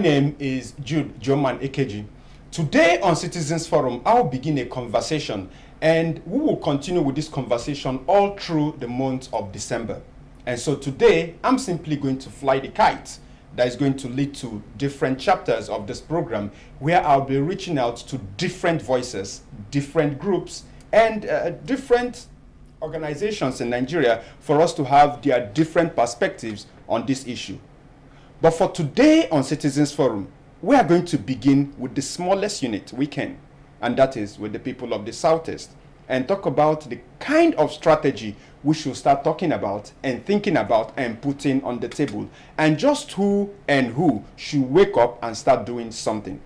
name is Jude Joman Ekeji. Today on Citizens Forum, I'll begin a conversation, and we will continue with this conversation all through the month of December. And so today, I'm simply going to fly the kite that is going to lead to different chapters of this program, where I'll be reaching out to different voices, different groups, and different organizations in Nigeria for us to have their different perspectives on this issue. But for today on Citizens Forum, we are going to begin with the smallest unit we can, and that is with the people of the Southeast, and talk about the kind of strategy we should start talking about and thinking about and putting on the table, and just who and who should wake up and start doing something.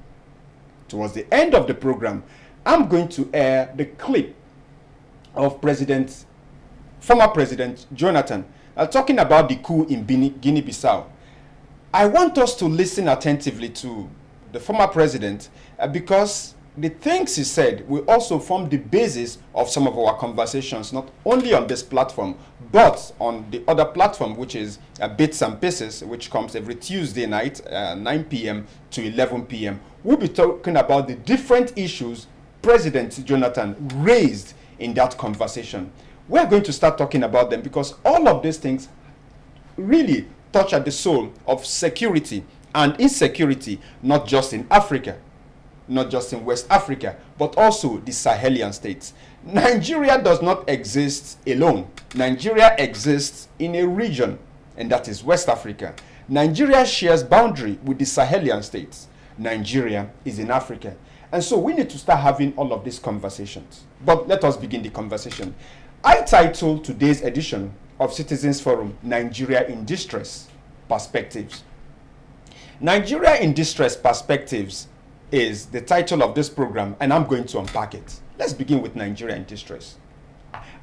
Towards the end of the program, I'm going to air the clip of former President Jonathan talking about the coup in Guinea-Bissau. I want us to listen attentively to the former president because the things he said will also form the basis of some of our conversations, not only on this platform, but on the other platform, which is Bits and Pieces, which comes every Tuesday night, 9 p.m. to 11 p.m. We'll be talking about the different issues President Jonathan raised in that conversation. We're going to start talking about them because all of these things really touch at the soul of security and insecurity, not just in Africa, not just in West Africa, but also the Sahelian states. Nigeria does not exist alone. Nigeria exists in a region, and that is West Africa. Nigeria shares boundary with the Sahelian states. Nigeria is in Africa. And so we need to start having all of these conversations. But let us begin the conversation. I titled today's edition of Citizens Forum, Nigeria in Distress Perspectives. Nigeria in Distress Perspectives is the title of this program, and I'm going to unpack it. Let's begin with Nigeria in Distress.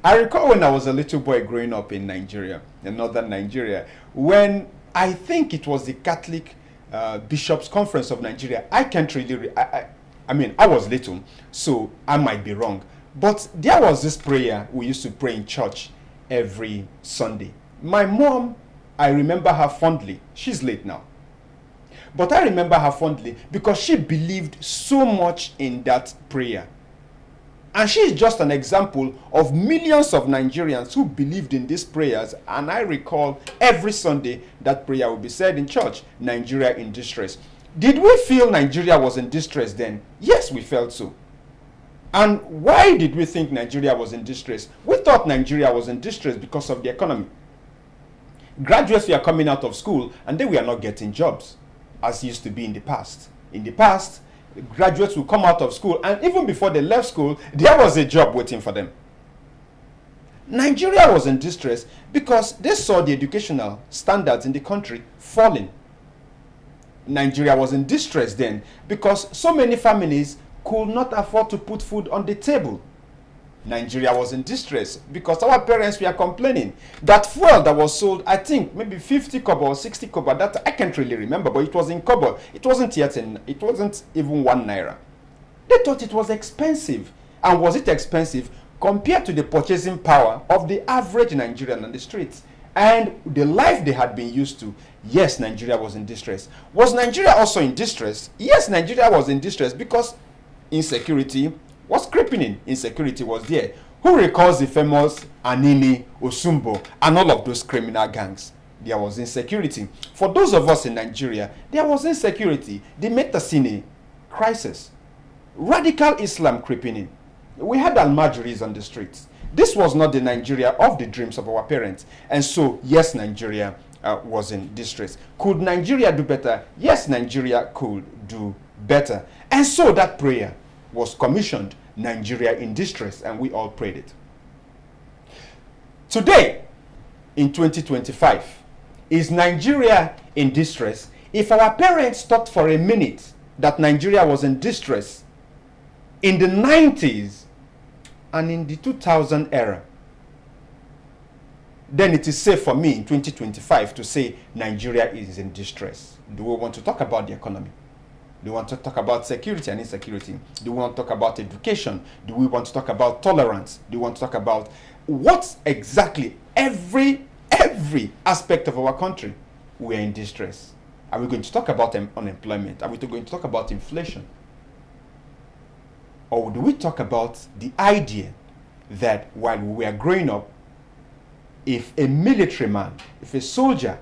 I recall when I was a little boy growing up in Nigeria, in northern Nigeria, when I think it was the Catholic Bishops' Conference of Nigeria. I can't really, I was little, so I might be wrong. But there was this prayer we used to pray in church every Sunday. My mom, I remember her fondly. She's late now. But I remember her fondly because she believed so much in that prayer. And she is just an example of millions of Nigerians who believed in these prayers. And I recall every Sunday that prayer would be said in church, Nigeria in distress. Did we feel Nigeria was in distress then? Yes, we felt so. And why did we think Nigeria was in distress? We thought Nigeria was in distress because of the economy. Graduates were coming out of school and they were not getting jobs, as used to be in the past. In the past, graduates would come out of school, and even before they left school, there was a job waiting for them. Nigeria was in distress because they saw the educational standards in the country falling. Nigeria was in distress then because so many families could not afford to put food on the table. Nigeria was in distress because our parents were complaining that fuel that was sold, I think maybe 50 kobo or 60 kobo, that I can't really remember, but it was in kobo. It wasn't even 1 naira. They thought it was expensive. And was it expensive compared to the purchasing power of the average Nigerian on the streets and the life they had been used to? Yes, Nigeria was in distress. Was Nigeria also in distress? Yes, Nigeria was in distress because insecurity was creeping in. Insecurity was there. Who recalls the famous Anini, Osumbo, and all of those criminal gangs? There was insecurity. For those of us in Nigeria, there was insecurity. The Metasine crisis. Radical Islam creeping in. We had Almajiris on the streets. This was not the Nigeria of the dreams of our parents. And so, yes, Nigeria was in distress. Could Nigeria do better? Yes, Nigeria could do better. And so that prayer was commissioned, Nigeria in distress, and we all prayed it. Today, in 2025, is Nigeria in distress? If our parents thought for a minute that Nigeria was in distress in the 90s and in the 2000 era, then it is safe for me in 2025 to say Nigeria is in distress. Do we want to talk about the economy? Do we want to talk about security and insecurity? Do we want to talk about education? Do we want to talk about tolerance? Do we want to talk about what exactly every aspect of our country? We are in distress. Are we going to talk about unemployment? Are we going to talk about inflation? Or do we talk about the idea that while we were growing up, if a military man, if a soldier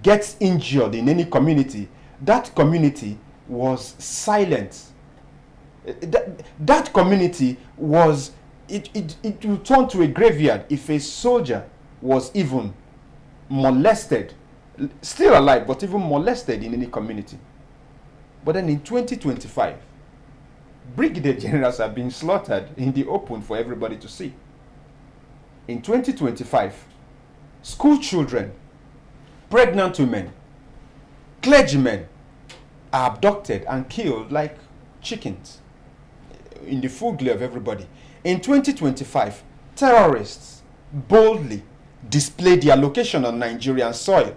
gets injured in any community, that community was silent. That community was, it will turn to a graveyard if a soldier was even molested, still alive, but even molested in any community. But then in 2025, brigadier generals are being slaughtered in the open for everybody to see. In 2025, school children, pregnant women, clergymen are abducted and killed like chickens in the full glare of everybody. In 2025, terrorists boldly display their location on Nigerian soil.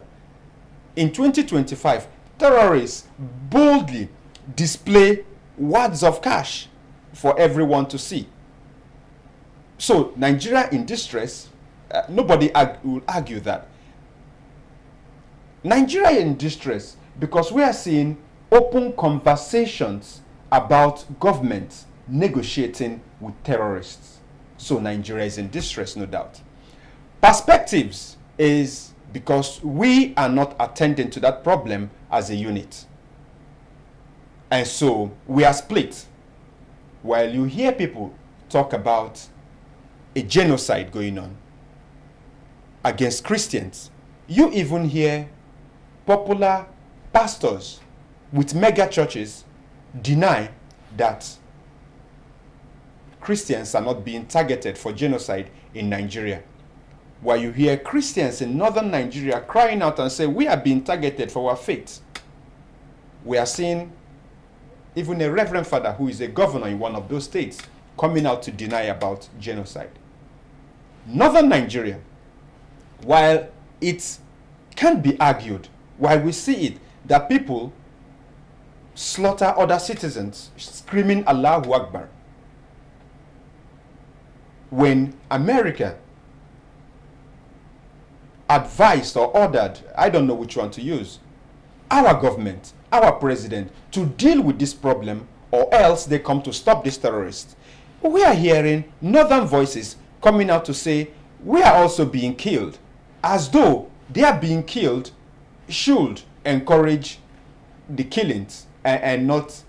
In 2025, terrorists boldly display wads of cash for everyone to see. So Nigeria in distress, nobody will argue that. Nigeria in distress because we are seeing open conversations about government negotiating with terrorists. So Nigeria is in distress, no doubt. Perspectives is because we are not attending to that problem as a unit. And so we are split. While you hear people talk about a genocide going on against Christians, you even hear popular pastors with mega churches deny that Christians are not being targeted for genocide in Nigeria. While you hear Christians in northern Nigeria crying out and say, we are being targeted for our faith. We are seeing even a reverend father who is a governor in one of those states coming out to deny about genocide. Northern Nigeria, while it can be argued, while we see it, that people slaughter other citizens, screaming Allahu Akbar. When America advised or ordered, I don't know which one to use, our government, our president, to deal with this problem, or else they come to stop these terrorists. We are hearing northern voices coming out to say, we are also being killed, as though they are being killed should encourage the killings and not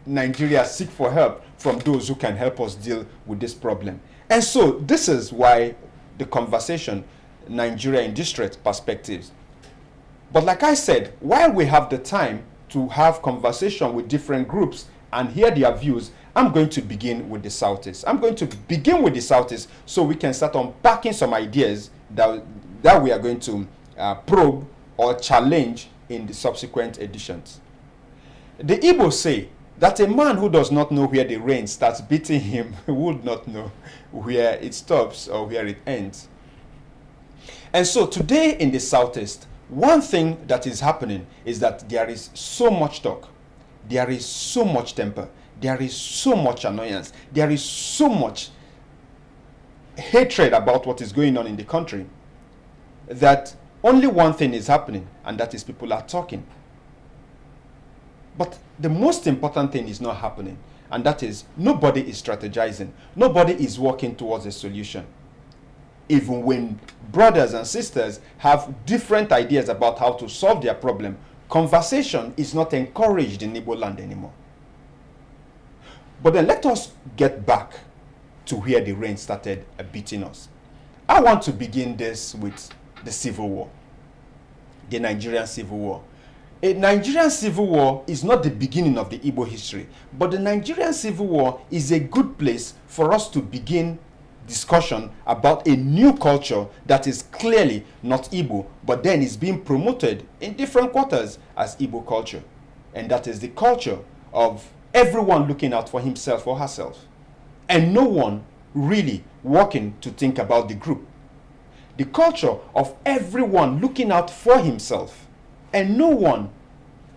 Nigeria seek for help from those who can help us deal with this problem. And so this is why the conversation, Nigeria in distress perspectives. But like I said, while we have the time to have conversation with different groups and hear their views, I'm going to begin with the Southeast. I'm going to begin with the Southeast so we can start unpacking some ideas that we are going to probe or challenge in the subsequent editions. The Igbos say that a man who does not know where the rain starts beating him would not know where it stops or where it ends. And so today in the Southeast, one thing that is happening is that there is so much talk, there is so much temper, there is so much annoyance, there is so much hatred about what is going on in the country, that only one thing is happening, and that is people are talking. But the most important thing is not happening, and that is nobody is strategizing. Nobody is working towards a solution. Even when brothers and sisters have different ideas about how to solve their problem, conversation is not encouraged in Igbo land anymore. But then let us get back to where the rain started beating us. I want to begin this with the Civil War, the Nigerian Civil War. A Nigerian Civil War is not the beginning of the Igbo history, but the Nigerian Civil War is a good place for us to begin discussion about a new culture that is clearly not Igbo, but then is being promoted in different quarters as Igbo culture. And that is the culture of everyone looking out for himself or herself, and no one really working to think about the group. The culture of everyone looking out for himself, and no one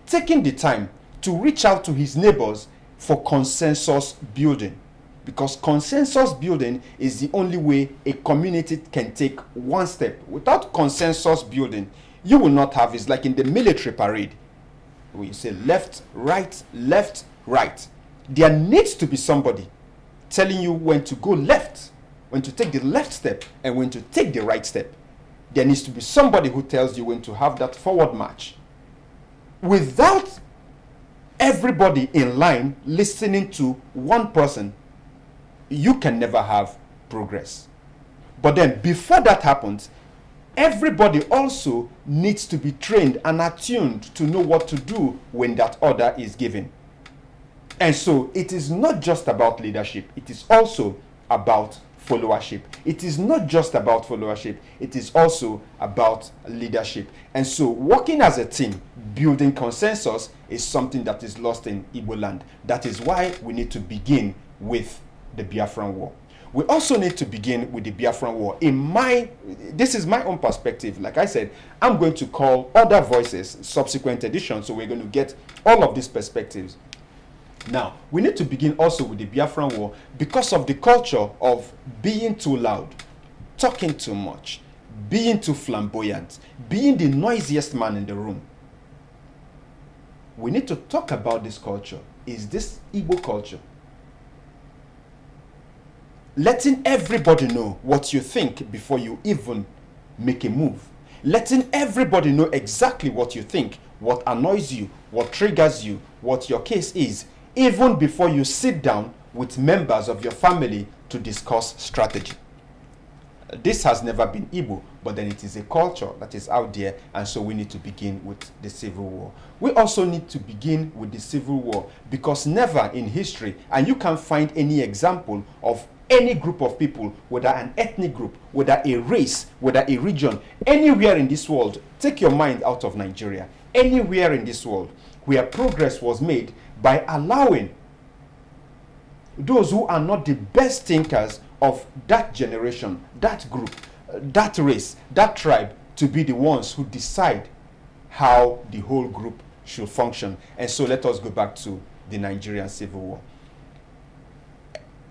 taking the time to reach out to his neighbors for consensus building. Because consensus building is the only way a community can take one step. Without consensus building, You will not have, it's like in the military parade, where you say left, right, left, right. There needs to be somebody telling you when to go left, when to take the left step, and when to take the right step. There needs to be somebody who tells you when to have that forward march. Without everybody in line listening to one person, you can never have progress. But then before that happens, everybody also needs to be trained and attuned to know what to do when that order is given. And so it is not just about leadership, it is also about followership. It is not just about followership, it is also about leadership. And so working as a team, building consensus is something that is lost in Igbo land. That is why we need to begin with the Biafran War. We also need to begin with the Biafran War. This is my own perspective. Like I said, I'm going to call other voices subsequent editions, so we're going to get all of these perspectives. Now, we need to begin also with the Biafran War because of the culture of being too loud, talking too much, being too flamboyant, being the noisiest man in the room. We need to talk about this culture. Is this Igbo culture? Letting everybody know what you think before you even make a move. Letting everybody know exactly what you think, what annoys you, what triggers you, what your case is, even before you sit down with members of your family to discuss strategy. This has never been Igbo, but then it is a culture that is out there, and so we need to begin with the Civil War. We also need to begin with the Civil War because never in history, and you can't find any example of any group of people, whether an ethnic group, whether a race, whether a region, anywhere in this world, take your mind out of Nigeria, anywhere in this world where progress was made by allowing those who are not the best thinkers of that generation, that group, that race, that tribe, to be the ones who decide how the whole group should function. And so let us go back to the Nigerian Civil War.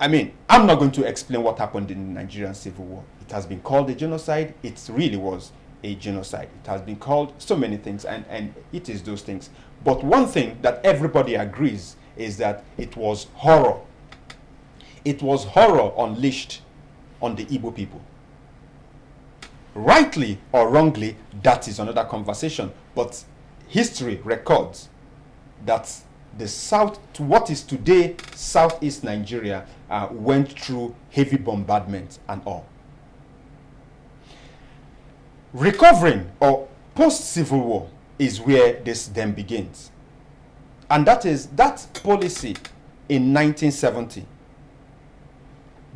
I mean, I'm not going to explain what happened in the Nigerian Civil War. It has been called a genocide. It really was a genocide. It has been called so many things, and it is those things. But one thing that everybody agrees is that it was horror. It was horror unleashed on the Igbo people. Rightly or wrongly, that is another conversation. But history records that the south, to what is today southeast Nigeria, went through heavy bombardment and all. Recovering or post-Civil War is where this then begins. And that is that policy in 1970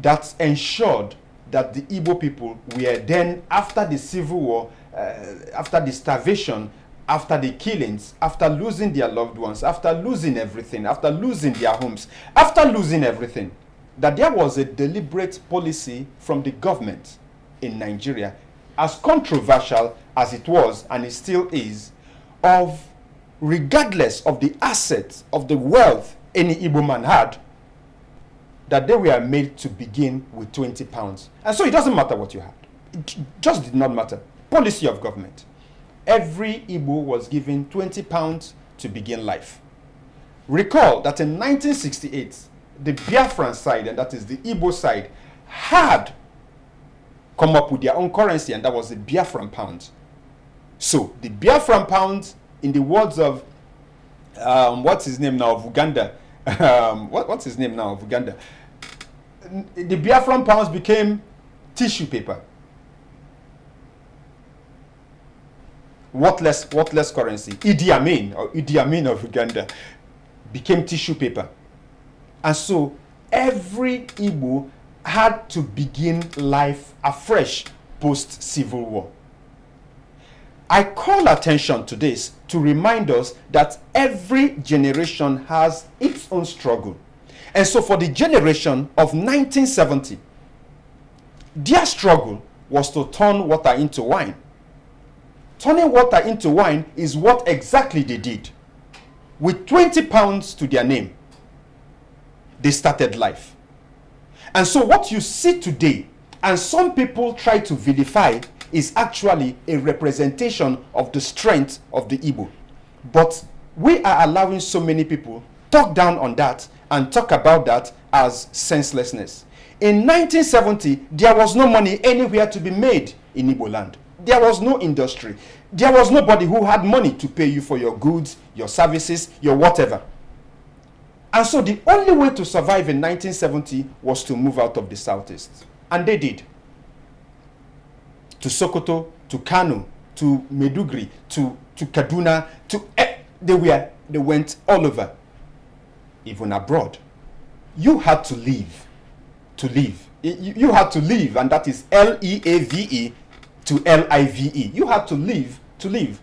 that ensured that the Igbo people were then, after the Civil War, after the starvation, after the killings, after losing their loved ones, after losing everything, after losing their homes, after losing everything, that there was a deliberate policy from the government in Nigeria, as controversial as it was, and it still is, of regardless of the assets, of the wealth any Igbo man had, that they were made to begin with 20 pounds. And so it doesn't matter what you had. It just did not matter. Policy of government. Every Igbo was given 20 pounds to begin life. Recall that in 1968, the Biafran side, and that is the Igbo side, had come up with their own currency, and that was the Biafran pound. So the Biafran pound, in the words of, what's his name now, of Uganda, what's his name now of Uganda? The Biafran pounds became tissue paper. Worthless currency. Idi Amin of Uganda became tissue paper. And so every Igbo had to begin life afresh post-Civil War. I call attention to this to remind us that every generation has its own struggle. And so for the generation of 1970, their struggle was to turn water into wine. Turning water into wine is what exactly they did. With 20 pounds to their name, they started life. And so what you see today, and some people try to vilify, is actually a representation of the strength of the Igbo. But we are allowing so many people talk down on that and talk about that as senselessness. In 1970, there was no money anywhere to be made in Igbo land. There was no industry. There was nobody who had money to pay you for your goods, your services, your whatever. And so the only way to survive in 1970 was to move out of the southeast. And they did. To Sokoto, to Kano, to Maiduguri, to Kaduna, they went all over, even abroad. You had to leave. You had to leave, and that is L-E-A-V-E to L-I-V-E. You had to leave.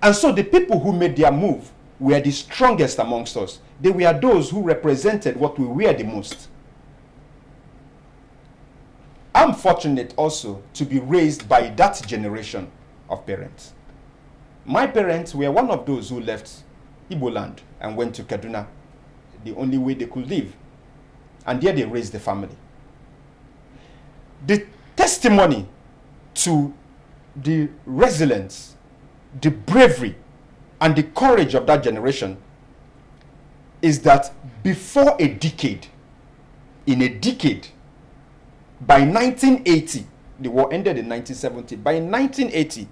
And so the people who made their move were the strongest amongst us. They were those who represented what we were the most. I'm fortunate also to be raised by that generation of parents. My parents were one of those who left Igbo land and went to Kaduna, the only way they could live. And there they raised the family. The testimony to the resilience, the bravery, and the courage of that generation is that before a decade, by 1980, the war ended in 1970, by 1980,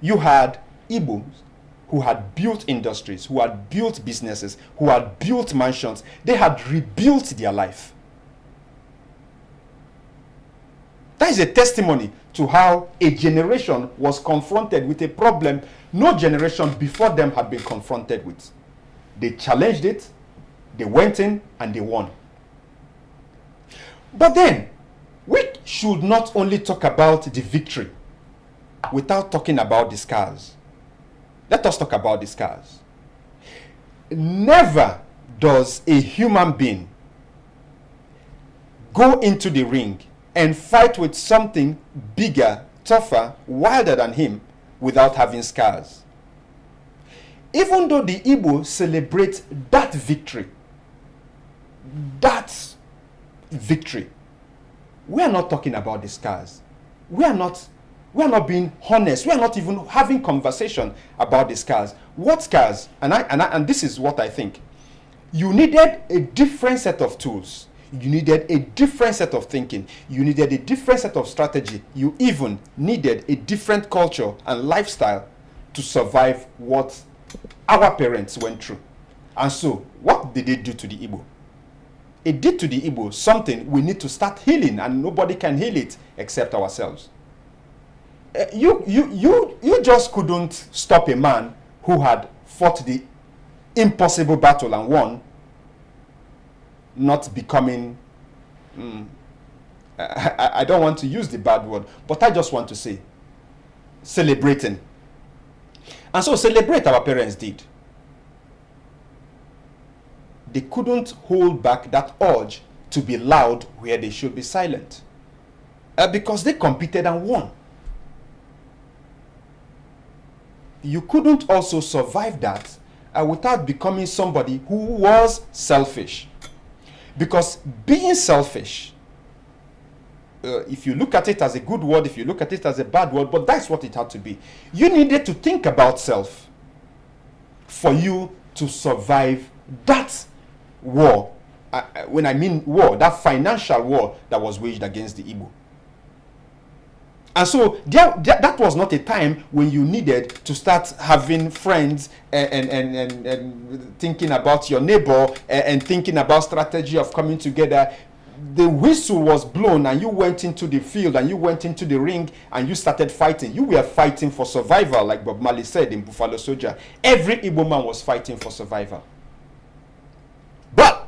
you had Igbos who had built industries, who had built businesses, who had built mansions. They had rebuilt their life. That is a testimony to how a generation was confronted with a problem no generation before them had been confronted with. They challenged it, they went in, and they won. But then, we should not only talk about the victory without talking about the scars. Let us talk about the scars. Never does a human being go into the ring and fight with something bigger, tougher, wilder than him without having scars. Even though the Igbo celebrate that victory, we are not talking about the scars. We are not being honest. We are not even having conversation about the scars. What scars? And this is what I think. You needed a different set of tools. You needed a different set of thinking. You needed a different set of strategy. You even needed a different culture and lifestyle to survive what our parents went through. And so, what did it do to the Igbo? It did to the Igbo something we need to start healing, and nobody can heal it except ourselves. You just couldn't stop a man who had fought the impossible battle and won, not becoming, I don't want to use the bad word, but I just want to say, celebrating. And so celebrate our parents did. They couldn't hold back that urge to be loud where they should be silent. Because they competed and won. You couldn't also survive that without becoming somebody who was selfish. Because being selfish, if you look at it as a good word, if you look at it as a bad word, but that's what it had to be. You needed to think about self for you to survive that war. When I mean war, that financial war that was waged against the Igbo. And so that was not a time when you needed to start having friends and thinking about your neighbor and thinking about strategy of coming together. The whistle was blown and you went into the field and you went into the ring and you started fighting. You were fighting for survival, like Bob Marley said in Buffalo Soldier. Every Igbo man was fighting for survival. But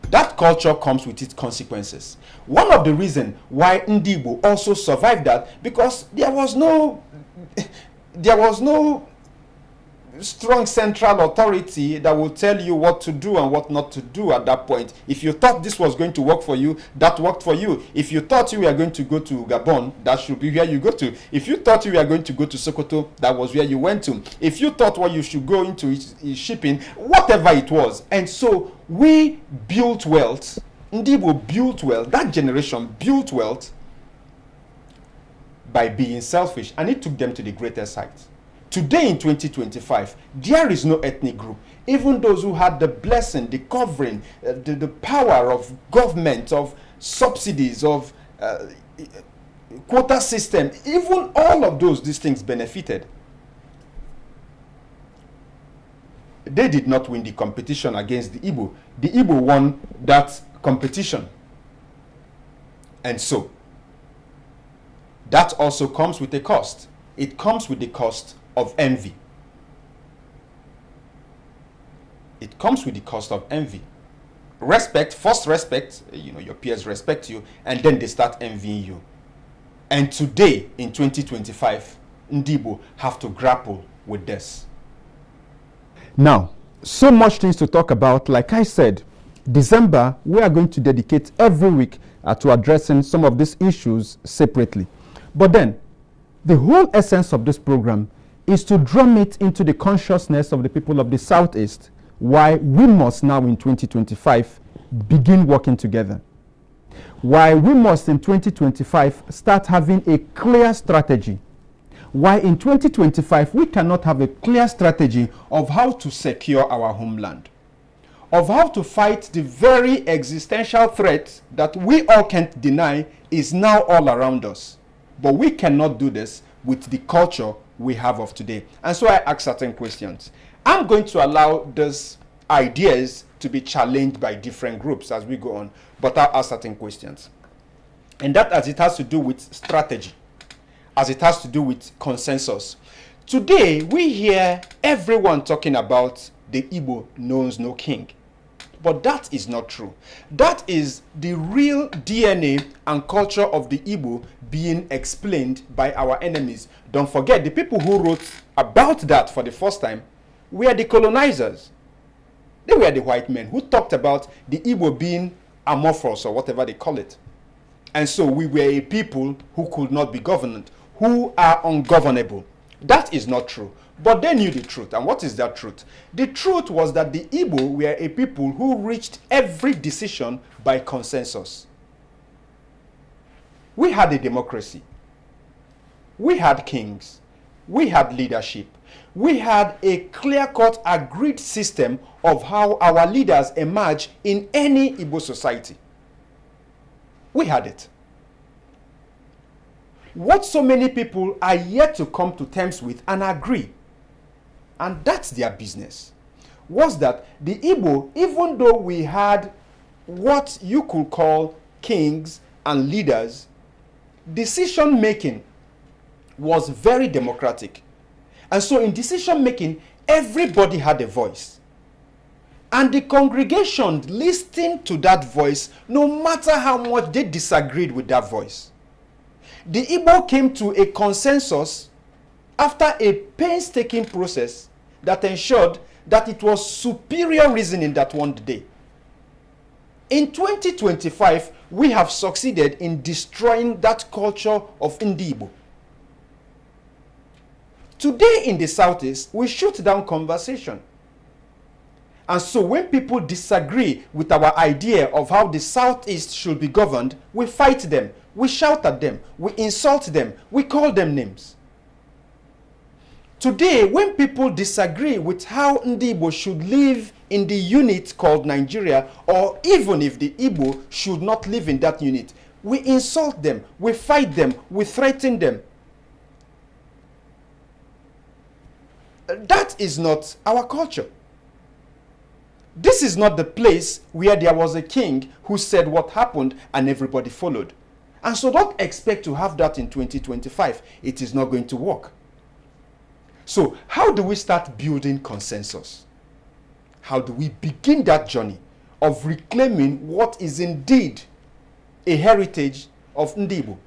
that culture comes with its consequences. One of the reasons why Ndibo also survived that, because there was no strong central authority that will tell you what to do and what not to do at that point. If you thought this was going to work for you, that worked for you. If you thought you were going to go to Gabon, that should be where you go to. If you thought you were going to go to Sokoto, that was where you went to. If you thought what you should go into is shipping, whatever it was. And so we built wealth. Ndibo built wealth. That generation built wealth by being selfish, and it took them to the greatest heights. Today in 2025, there is no ethnic group, even those who had the blessing, the covering, the power of government, of subsidies, of quota system, even all of these things benefited. They did not win the competition against the Igbo. The Igbo won that competition. And so, that also comes with a cost. It comes with the cost of envy. It comes with the cost of envy. Respect, first respect, your peers respect you, and then they start envying you. And today, in 2025, Ndibo have to grapple with this. Now, so much things to talk about. Like I said, December, we are going to dedicate every week to addressing some of these issues separately. But then, the whole essence of this program is to drum it into the consciousness of the people of the Southeast, why we must now in 2025 begin working together. Why we must in 2025 start having a clear strategy. Why in 2025 we cannot have a clear strategy of how to secure our homeland, of how to fight the very existential threat that we all can't deny is now all around us. But we cannot do this with the culture we have of today. And so I ask certain questions. I'm going to allow these ideas to be challenged by different groups as we go on, but I'll ask certain questions. And that as it has to do with strategy, as it has to do with consensus. Today, we hear everyone talking about the Igbo knows no king. But that is not true. That is the real DNA and culture of the Igbo being explained by our enemies. Don't forget, the people who wrote about that for the first time were the colonizers. They were the white men who talked about the Igbo being amorphous or whatever they call it. And so we were a people who could not be governed, who are ungovernable. That is not true. But they knew the truth. And what is that truth? The truth was that the Igbo were a people who reached every decision by consensus. We had a democracy. We had kings. We had leadership. We had a clear-cut agreed system of how our leaders emerge in any Igbo society. We had it. What so many people are yet to come to terms with and agree, and that's their business, was that the Igbo, even though we had what you could call kings and leaders, decision-making was very democratic. And so in decision-making, everybody had a voice. And the congregation listened to that voice, no matter how much they disagreed with that voice. The Igbo came to a consensus after a painstaking process that ensured that it was superior reasoning that won the day. In 2025, we have succeeded in destroying that culture of Igbo. Today in the Southeast, we shoot down conversation. And so when people disagree with our idea of how the Southeast should be governed, we fight them, we shout at them, we insult them, we call them names. Today, when people disagree with how Igbo should live in the unit called Nigeria, or even if the Igbo should not live in that unit, we insult them, we fight them, we threaten them. That is not our culture. This is not the place where there was a king who said what happened and everybody followed. And so don't expect to have that in 2025. It is not going to work. So how do we start building consensus? How do we begin that journey of reclaiming what is indeed a heritage of Ndibo?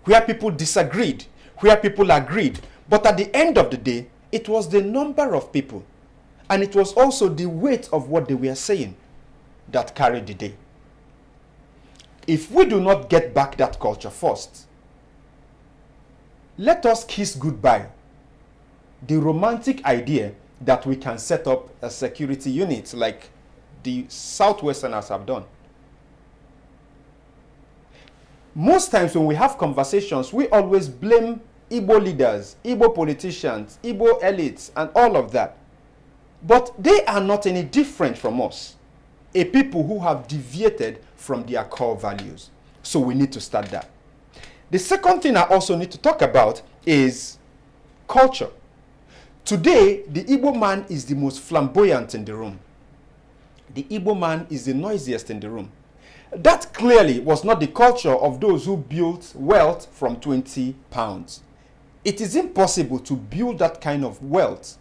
Where people disagreed, where people agreed, but at the end of the day, it was the number of people, and it was also the weight of what they were saying that carried the day. If we do not get back that culture first, let us kiss goodbye the romantic idea that we can set up a security unit like the Southwesterners have done. Most times when we have conversations, we always blame Igbo leaders, Igbo politicians, Igbo elites, and all of that. But they are not any different from us, a people who have deviated from their core values. So we need to start that. The second thing I also need to talk about is culture. Today, the Igbo man is the most flamboyant in the room. The Igbo man is the noisiest in the room. That clearly was not the culture of those who built wealth from 20 pounds. It is impossible to build that kind of wealth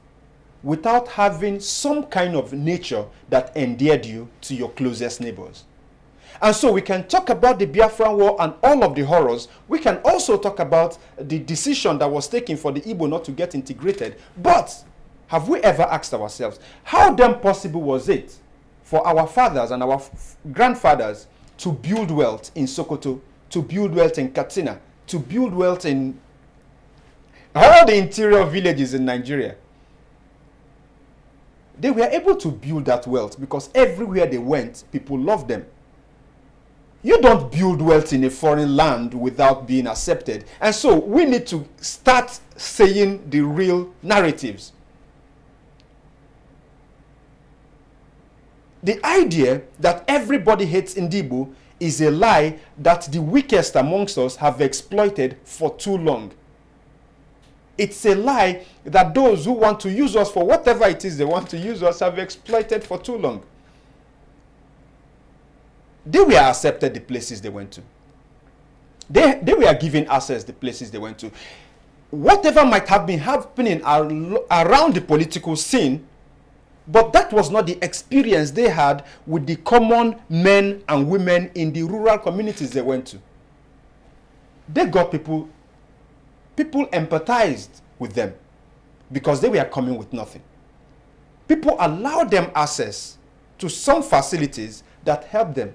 without having some kind of nature that endeared you to your closest neighbors. And so we can talk about the Biafran War and all of the horrors. We can also talk about the decision that was taken for the Igbo not to get integrated. But have we ever asked ourselves, how damn possible was it for our fathers and our grandfathers to build wealth in Sokoto, to build wealth in Katsina, to build wealth in all the interior villages in Nigeria? They were able to build that wealth because everywhere they went, people loved them. You don't build wealth in a foreign land without being accepted. And so we need to start saying the real narratives. The idea that everybody hates Ndibo is a lie that the weakest amongst us have exploited for too long. It's a lie that those who want to use us for whatever it is they want to use us have exploited for too long. They were accepted the places they went to. They were given access the places they went to. Whatever might have been happening around the political scene, but that was not the experience they had with the common men and women in the rural communities they went to. They got people empathized with them because they were coming with nothing. People allowed them access to some facilities that helped them.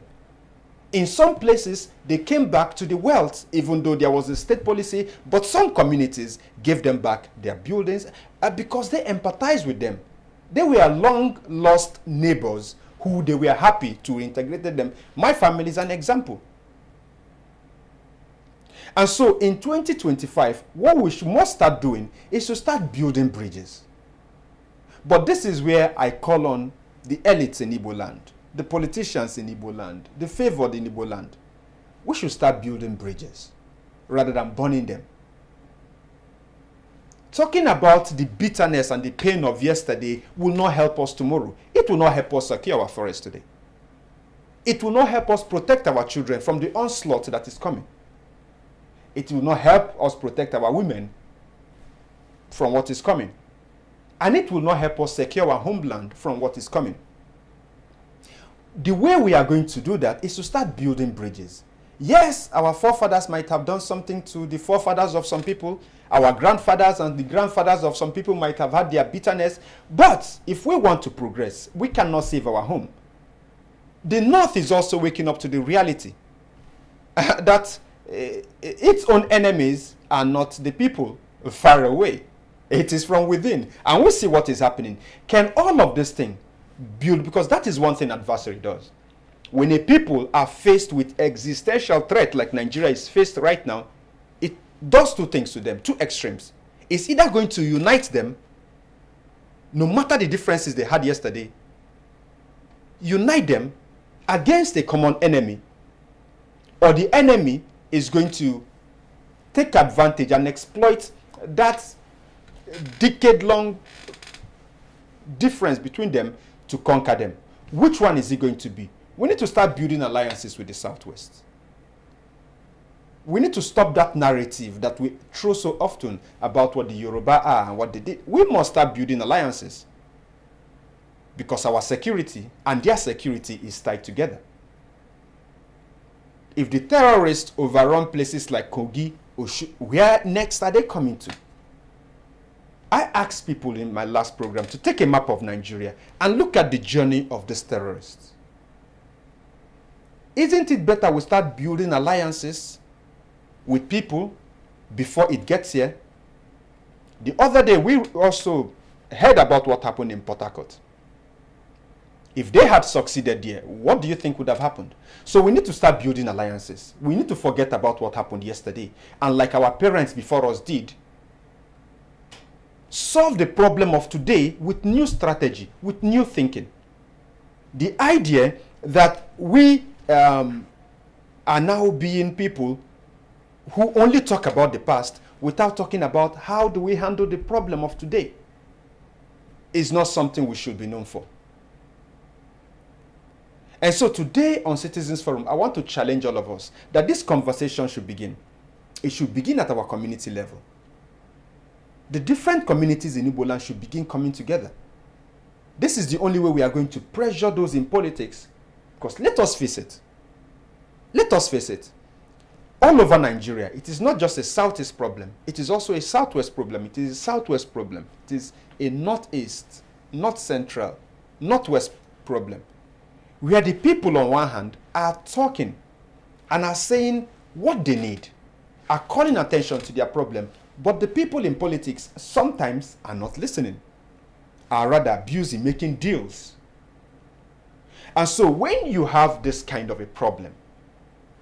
In some places, they came back to the wealth, even though there was a state policy, but some communities gave them back their buildings because they empathized with them. They were long-lost neighbors who they were happy to integrate them. My family is an example. And so in 2025, what we must start doing is to start building bridges. But this is where I call on the elites in Igbo land, the politicians in Igbo land, the favored in Igbo land. We should start building bridges rather than burning them. Talking about the bitterness and the pain of yesterday will not help us tomorrow. It will not help us secure our forest today. It will not help us protect our children from the onslaught that is coming. It will not help us protect our women from what is coming. And it will not help us secure our homeland from what is coming. The way we are going to do that is to start building bridges. Yes, our forefathers might have done something to the forefathers of some people. Our grandfathers and the grandfathers of some people might have had their bitterness. But if we want to progress, we cannot save our home. The North is also waking up to the reality that its own enemies are not the people far away. It is from within. And we see what is happening. Can all of this thing build? Because that is one thing adversary does. When a people are faced with existential threat like Nigeria is faced right now, it does two things to them, two extremes. It's either going to unite them, no matter the differences they had yesterday, unite them against a common enemy, or the enemy is going to take advantage and exploit that decade-long difference between them to conquer them. Which one is it going to be? We need to start building alliances with the Southwest. We need to stop that narrative that we throw so often about what the Yoruba are and what they did. We must start building alliances because our security and their security is tied together. If the terrorists overrun places like Kogi, where next are they coming to? I asked people in my last program to take a map of Nigeria and look at the journey of these terrorists. Isn't it better we start building alliances with people before it gets here? The other day, we also heard about what happened in Port Harcourt. If they had succeeded there, what do you think would have happened? So we need to start building alliances. We need to forget about what happened yesterday. And like our parents before us did, solve the problem of today with new strategy, with new thinking. The idea that we are now being people who only talk about the past without talking about how do we handle the problem of today is not something we should be known for. And so today on Citizens Forum, I want to challenge all of us that this conversation should begin. It should begin at our community level. The different communities in Igbo land should begin coming together. This is the only way we are going to pressure those in politics. Because let us face it. Let us face it. All over Nigeria, it is not just a southeast problem. It is also a southwest problem. It is a southwest problem. It is a northeast, north central, northwest problem. Where the people on one hand are talking and are saying what they need, are calling attention to their problem, but the people in politics sometimes are not listening, are rather abusing, making deals. And so when you have this kind of a problem,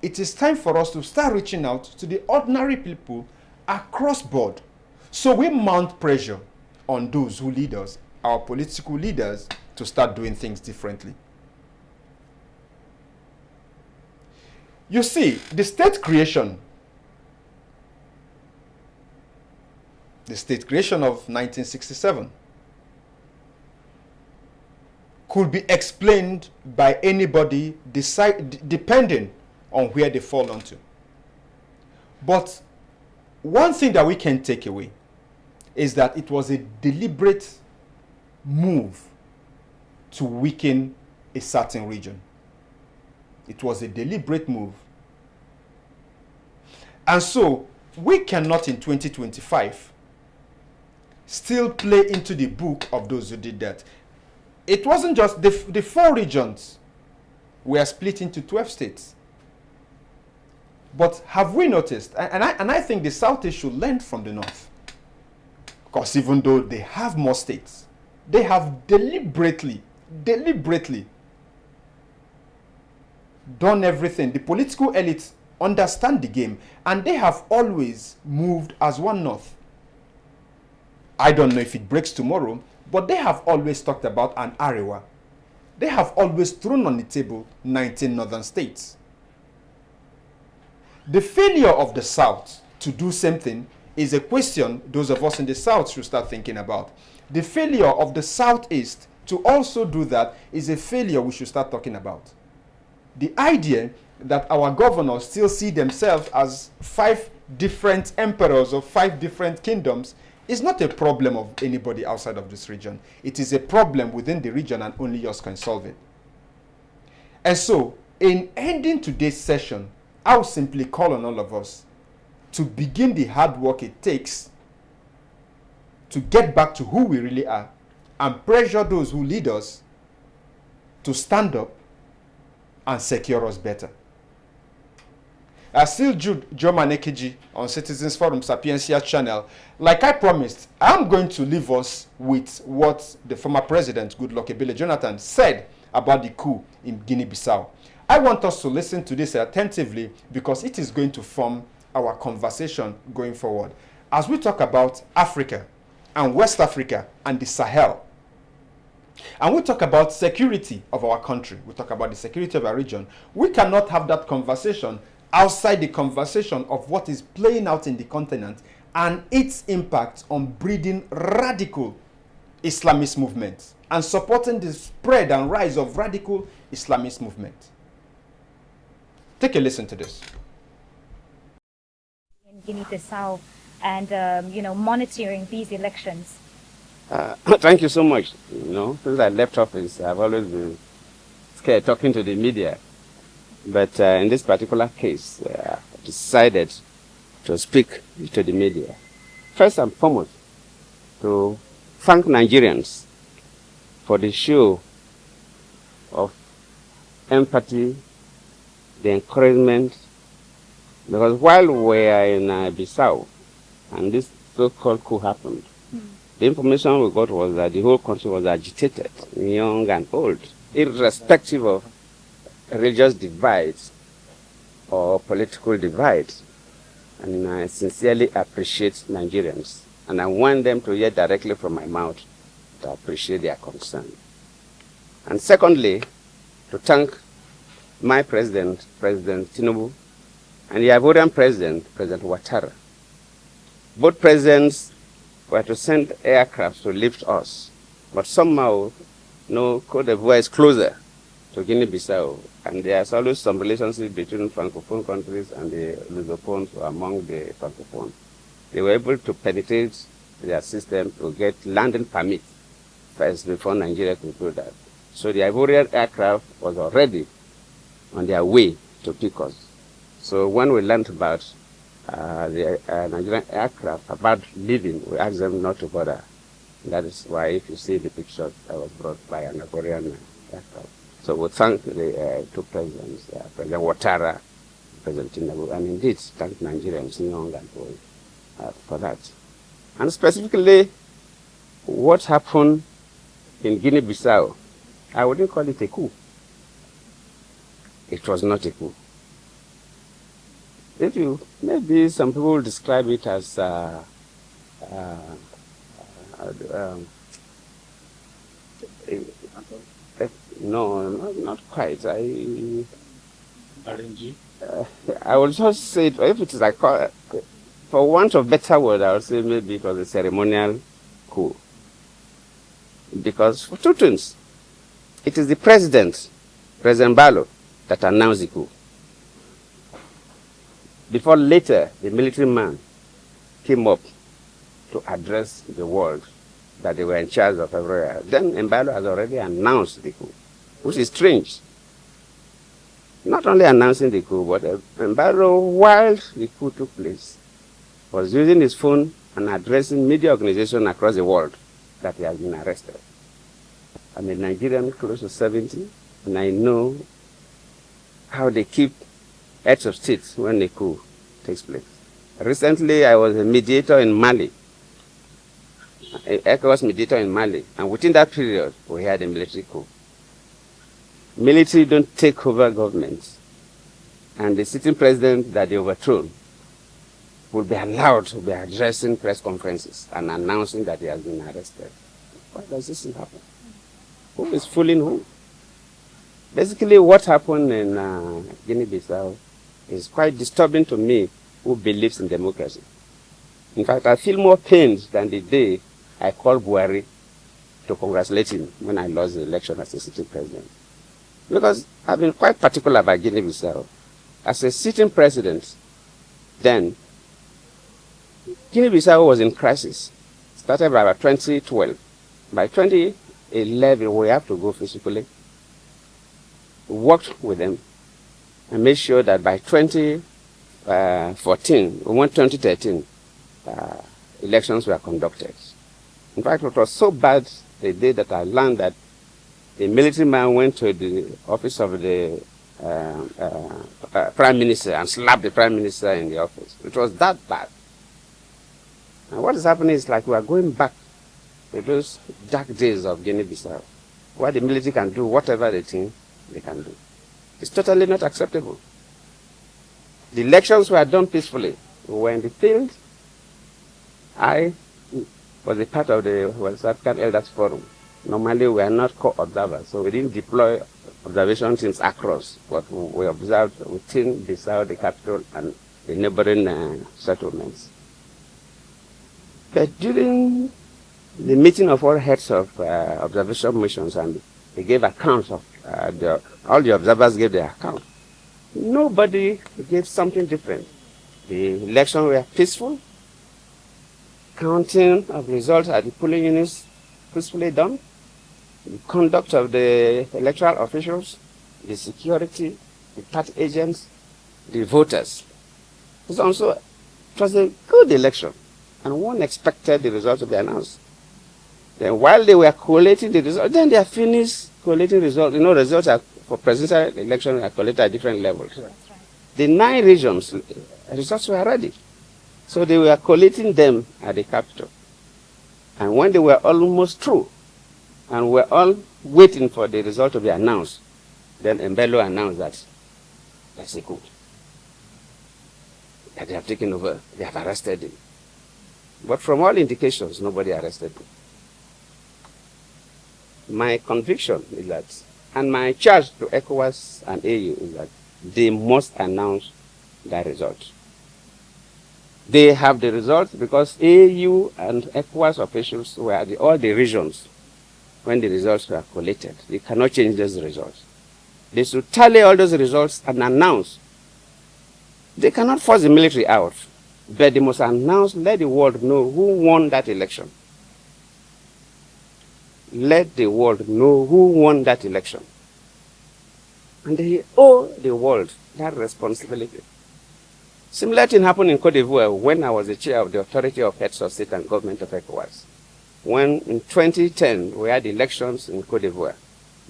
it is time for us to start reaching out to the ordinary people across board. So we mount pressure on those who lead us, our political leaders, to start doing things differently. You see, the state creation of 1967 could be explained by anybody depending on where they fall onto. But one thing that we can take away is that it was a deliberate move to weaken a certain region. It was a deliberate move. And so we cannot in 2025 still play into the book of those who did that. It wasn't just the 4 regions were split into 12 states. But have we noticed, and I think the Southeast should learn from the North, because even though they have more states, they have deliberately done everything. The political elites understand the game, and they have always moved as one North. I don't know if it breaks tomorrow, but they have always talked about an Arewa. They have always thrown on the table 19 northern states. The failure of the South to do something is a question those of us in the South should start thinking about. The failure of the Southeast to also do that is a failure we should start talking about. The idea that our governors still see themselves as 5 different emperors of 5 different kingdoms is not a problem of anybody outside of this region. It is a problem within the region, and only yours can solve it. And so, in ending today's session, I will simply call on all of us to begin the hard work it takes to get back to who we really are and pressure those who lead us to stand up and secure us better. I still German Ekeji on Citizens Forum Sapiencia channel. Like I promised, I'm going to leave us with what the former president, Goodluck Ebele Jonathan, said about the coup in Guinea-Bissau. I want us to listen to this attentively because it is going to form our conversation going forward. As we talk about Africa and West Africa and the Sahel, and we talk about security of our country, we talk about the security of our region, we cannot have that conversation outside the conversation of what is playing out in the continent and its impact on breeding radical Islamist movements and supporting the spread and rise of radical Islamist movement. Take a listen to this. In Guinea-Bissau and, monitoring these elections. Thank you so much. Since I left office, I've always been scared talking to the media. But in this particular case, I decided to speak to the media. First and foremost, to thank Nigerians for the show of empathy, the encouragement, because while we were in Bissau and this so-called coup happened, the information we got was that the whole country was agitated, young and old. irrespective of religious divides or political divides. And I sincerely appreciate Nigerians, and I want them to hear directly from my mouth to appreciate their concern. And secondly, to thank my president, President Tinubu, and the Ivorian president, President Ouattara. Both presidents were to send aircraft to lift us, but somehow, Côte d'Ivoire is closer to Guinea-Bissau, and there's always some relationship between Francophone countries and the Lusophones among the Francophones. They were able to penetrate their system to get landing permit first before Nigeria could do that. So the Ivorian aircraft was already on their way to pick us. So when we learned about the Nigerian aircraft about leaving, we asked them not to bother. That is why if you see the pictures that was brought by an Ivorian aircraft. So we thank the two presidents, President Ouattara, President Tinubu, and indeed thank Nigerians, young and old, for that. And specifically, what happened in Guinea-Bissau, I wouldn't call it a coup. It was not a coup. Maybe some people describe it as no, not quite. RNG? I would just say, if it is like, for want of better word, I would say maybe it was a ceremonial coup. Because for two things, it is the president, President Barrow, that announced the coup. Before later, the military man came up to address the world that they were in charge of everywhere. Then Mbalo has already announced the coup, which is strange. Not only announcing the coup, but Mbalo, while the coup took place, was using his phone and addressing media organizations across the world that he has been arrested. I'm a Nigerian close to 70, and I know how they keep heads of state when a coup takes place. Recently, I was a mediator in Mali, an ECOWAS mediator in Mali, and within that period, we had a military coup. Military don't take over governments, and the sitting president that they overthrown will be allowed to be addressing press conferences and announcing that he has been arrested. Why does this happen? Who is fooling who? Basically, what happened in Guinea-Bissau is quite disturbing to me, who believes in democracy. In fact, I feel more pained than the day I called Buhari to congratulate him when I lost the election as a sitting president. Because I've been quite particular about Guinea-Bissau. As a sitting president, then, Guinea-Bissau was in crisis. Started by about 2012. By 2011, we have to go physically. We worked with them and made sure that by 2014, we went 2013, elections were conducted. In fact, it was so bad the day that I learned that the military man went to the office of the prime minister and slapped the prime minister in the office. It was that bad. And what is happening is like we are going back to those dark days of Guinea-Bissau, where the military can do whatever they think they can do. It's totally not acceptable. The elections were done peacefully. We were in the field. I was a part of the West African Elders Forum. Normally, we are not co-observers, so we didn't deploy observation teams across, but we observed within Bissau, the capital, and the neighboring settlements. But during the meeting of all heads of observation missions, and they gave accounts of all the observers gave their account. Nobody gave something different. The elections were peaceful. Counting of results at the polling units peacefully done. The conduct of the electoral officials, the security, the party agents, the voters. It was a good election, and one expected the results to be announced. Then while they were collating the results, then they are finished collating results. You know, results are, for presidential election are collated at different levels. That's right. The 9 regions, results were ready. So they were collating them at the capital. And when they were almost through, And we're all waiting for the result to be announced. Then Mbello announced that that's a coup. That they have taken over, they have arrested him. But from all indications, nobody arrested him. My conviction is that, and my charge to ECOWAS and AU is that they must announce their results. They have the results because AU and ECOWAS officials were at all the regions when the results were collated. They cannot change those results. They should tally all those results and announce. They cannot force the military out, but they must announce, let the world know who won that election. Let the world know who won that election. And they owe the world that responsibility. Similar thing happened in Cote d'Ivoire when I was the chair of the Authority of Heads of State and Government of ECOWAS. When in 2010 we had elections in Cote d'Ivoire,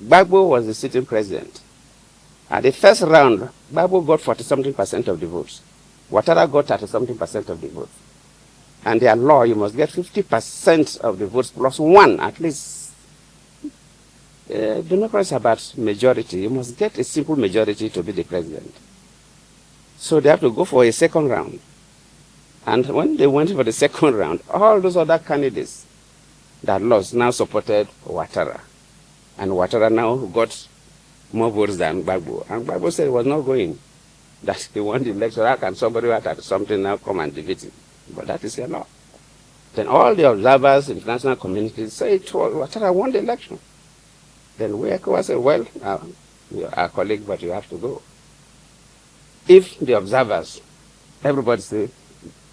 Gbagbo was the sitting president. At the first round, Gbagbo got 40-something% of the votes. Ouattara got 30-something% of the votes. And their law, you must get 50% of the votes plus one, at least. Democracy is about majority. You must get a simple majority to be the president. So they have to go for a second round. And when they went for the second round, all those other candidates that lost now supported Ouattara. And Ouattara now got more votes than Gbagbo. And Gbagbo said he was not going. That he won the election. How can somebody who had something now come and defeat him? But that is a law. Then all the observers, international communities say Ouattara won the election. Then we ECOWAS said, well, you're our colleague, but you have to go. If the observers, everybody say,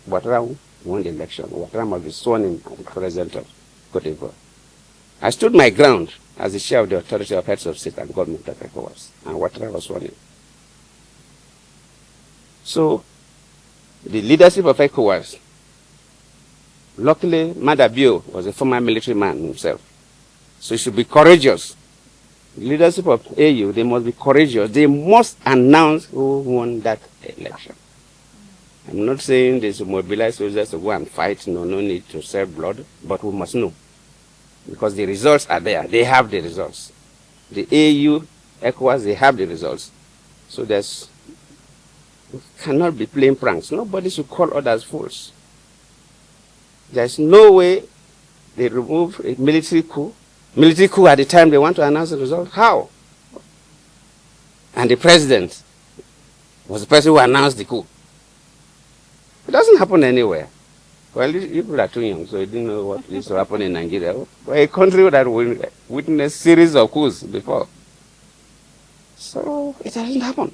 Ouattara won the election, Ouattara must be sworn in as the president of Cote d'Ivoire. I stood my ground as the chair of the Authority of Heads of State and Government of ECOWAS, and Ouattara was sworn in. So, the leadership of ECOWAS, luckily, Madabio was a former military man himself, so he should be courageous. The leadership of AU, they must be courageous. They must announce who won that election. I'm not saying they should mobilize soldiers to go and fight. No need to save blood, but we must know. Because the results are there. They have the results. The AU, ECOWAS, they have the results. So we cannot be playing pranks. Nobody should call others fools. There's no way they remove a military coup. Military coup at the time they want to announce the result. How? And the president was the person who announced the coup. It doesn't happen anywhere. Well, you people are too young, so you didn't know what used to happen in Nigeria. We're a country that witnessed a series of coups before. So it doesn't happen.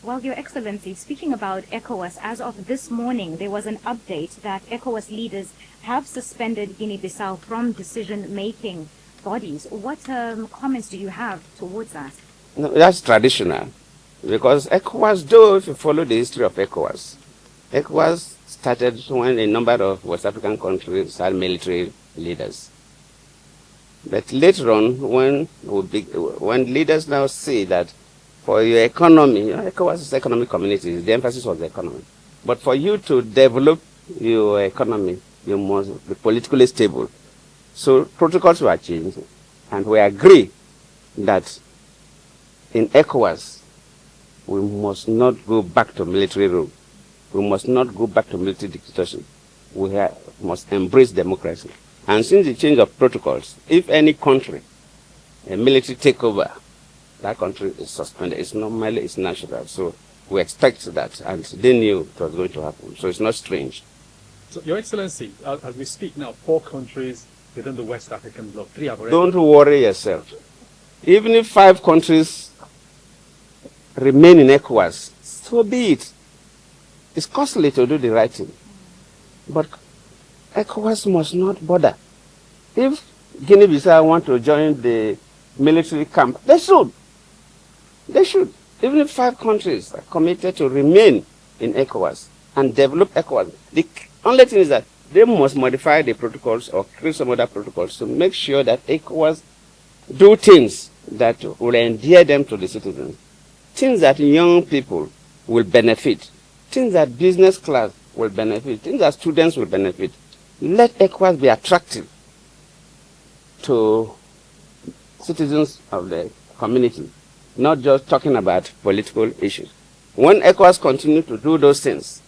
Well, Your Excellency, speaking about ECOWAS, as of this morning, there was an update that ECOWAS leaders have suspended Guinea-Bissau from decision-making bodies. What comments do you have towards that? No, that's traditional. Because ECOWAS, though, if you follow the history of ECOWAS, ECOWAS started when a number of West African countries had military leaders. But later on, when leaders now say that for your economy, ECOWAS is economic community, the emphasis was the economy. But for you to develop your economy, you must be politically stable. So protocols were changed, and we agree that in ECOWAS, we must not go back to military rule. We must not go back to military dictatorship. We must embrace democracy. And since the change of protocols, if any country, a military takeover, that country is suspended. It's normally, it's natural. So we expect that, and they knew it was going to happen. So it's not strange. So, Your Excellency, as we speak now, 4 countries within the West African bloc, 3 have already... Don't worry yourself. Even if 5 countries remain in ECOWAS, so be it. It's costly to do the right thing. But ECOWAS must not bother. If Guinea-Bissau want to join the military camp, they should. They should. Even if 5 countries are committed to remain in ECOWAS and develop ECOWAS, the only thing is that they must modify the protocols or create some other protocols to make sure that ECOWAS do things that will endear them to the citizens, things that young people will benefit, things that business class will benefit, things that students will benefit. Let ECOWAS be attractive to citizens of the community, not just talking about political issues. When ECOWAS continue to do those things,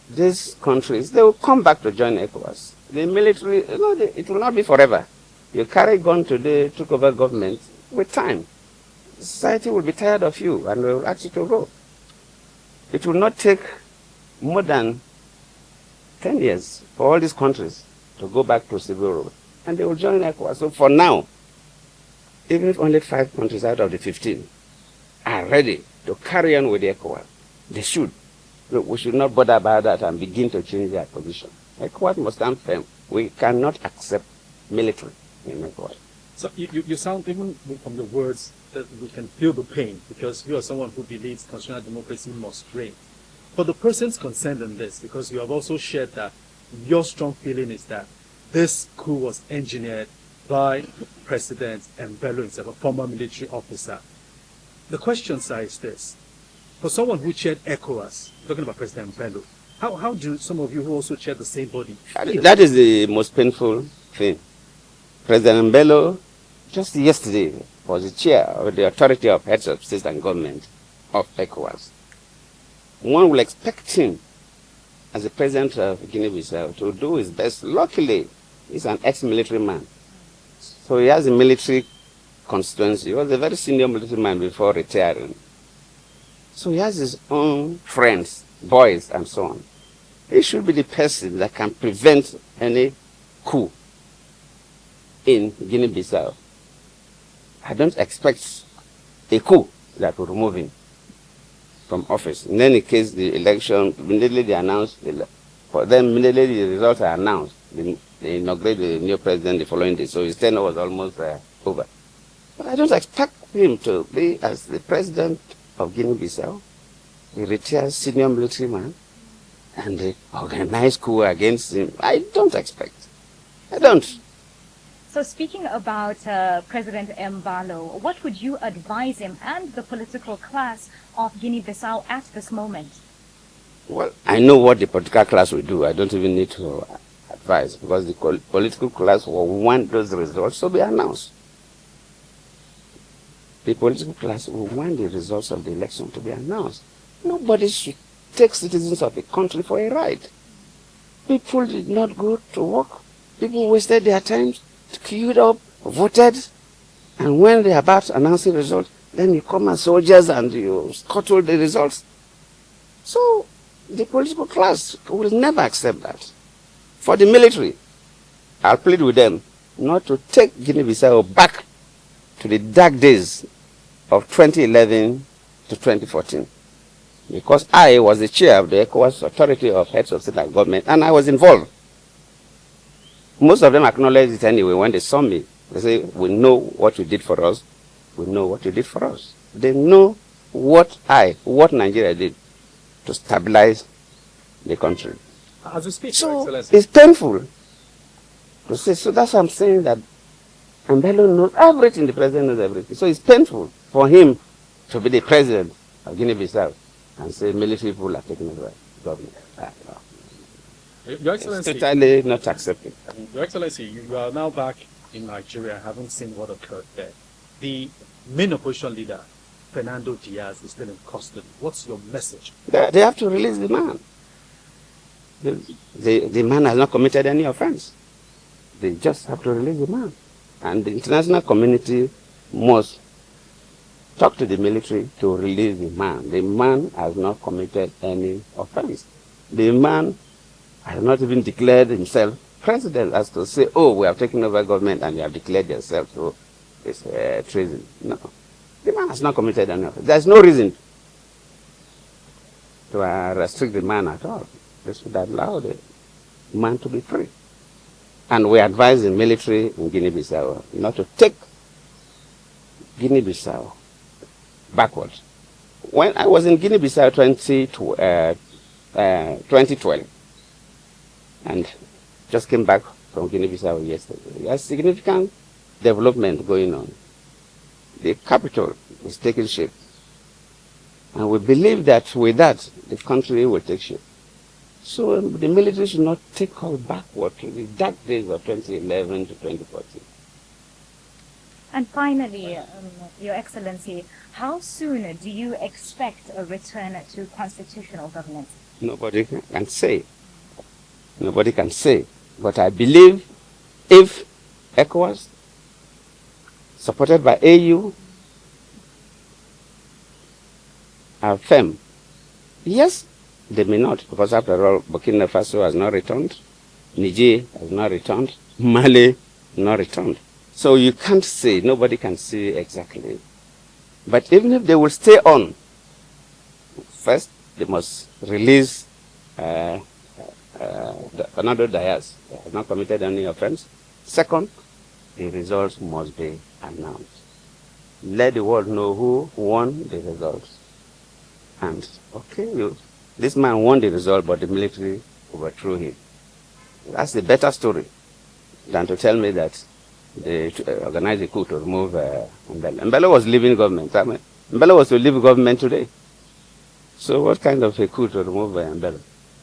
these countries, they will come back to join ECOWAS. The military, it will not be forever. You carry gun today, took over government, with time, society will be tired of you and will ask you to go. It will not take more than 10 years for all these countries to go back to civil rule, and they will join ECOWAS. So for now, even if only 5 countries out of the 15 are ready to carry on with the ECOWAS, they should. We should not bother about that and begin to change their position. ECOWAS must stand firm. We cannot accept military in ECOWAS. So you sound, even from your words, that we can feel the pain, because you are someone who believes constitutional democracy must reign. For the persons concerned in this, because you have also shared that your strong feeling is that this coup was engineered by President Mbello himself, a former military officer. The question, sir, is this. For someone who chaired ECOWAS, talking about President Mbello, how do some of you who also chair the same body feel? That is the most painful thing. President Mbello, just yesterday, was the chair of the Authority of Heads of State and Government of ECOWAS. One will expect him, as the president of Guinea-Bissau, to do his best. Luckily, he's an ex-military man. So he has a military constituency. He was a very senior military man before retiring. So he has his own friends, boys, and so on. He should be the person that can prevent any coup in Guinea-Bissau. I don't expect a coup that will remove him from office. In any case, the election, immediately they announced, for them, immediately the results are announced. They inaugurate the new president the following day, so his tenure was almost over. But I don't expect him to be as the president of Guinea-Bissau, a retired senior military man, and they organize coup against him. I don't expect. I don't. So speaking about President Mbalo, what would you advise him and the political class of Guinea-Bissau at this moment? Well, I know what the political class will do. I don't even need to advise, because the political class will want those results to be announced. The political class will want the results of the election to be announced. Nobody should take citizens of a country for a ride. People did not go to work. People wasted their time, queued up, voted, and when they are about announcing results, then you come as soldiers and you scuttle the results. So the political class will never accept that. For the military, I'll plead with them not to take Guinea-Bissau back to the dark days of 2011 to 2014. Because I was the chair of the ECOWAS Authority of Heads of State and Government, and I was involved. Most of them acknowledged it anyway when they saw me. They say, we know what you did for us. We know what you did for us. They know what Nigeria did to stabilize the country. As we speak, so Excellency, it's painful to say. So that's what I'm saying, that Mbello knows everything. The president knows everything. So it's painful for him to be the president of Guinea-Bissau and say military people are taking over government. No. Your Excellency, It's totally not accepted. Your Excellency, you are now back in Nigeria, having seen what occurred there. The main opposition leader, Fernando Diaz, is still in custody. What's your message? They have to release the man. The man has not committed any offense. They just have to release the man. And the international community must talk to the military to release the man. The man has not committed any offense. The man has not even declared himself president, as to say, oh, we have taken over government and you have declared yourself, so it's treason. No. The man has not committed any offense. There's no reason to restrict the man at all. They should allow the man to be free. And we advise the military in Guinea-Bissau not to take Guinea-Bissau backwards. When I was in Guinea-Bissau 2012, and just came back from Guinea-Bissau yesterday, there's significant development going on. The capital is taking shape. And we believe that with that, the country will take shape. So the military should not take us backward to the dark days of 2011 to 2014. And finally, Your Excellency, how soon do you expect a return to constitutional government? Nobody can say. Nobody can say. But I believe if ECOWAS, supported by AU, are firm, yes, they may not, because after all, Burkina Faso has not returned, Niger has not returned, Mali has not returned. So you can't say, nobody can say exactly. But even if they will stay on, first, they must release another Diaz. They have not committed any offense. Second, the results must be announced. Let the world know who won the results. And, okay, this man won the result, but the military overthrew him. That's the better story than to tell me that they organized a coup to remove Mbele. Mbele was leaving government. I mean, Mbele was to leave government today. So what kind of a coup to remove Mbele?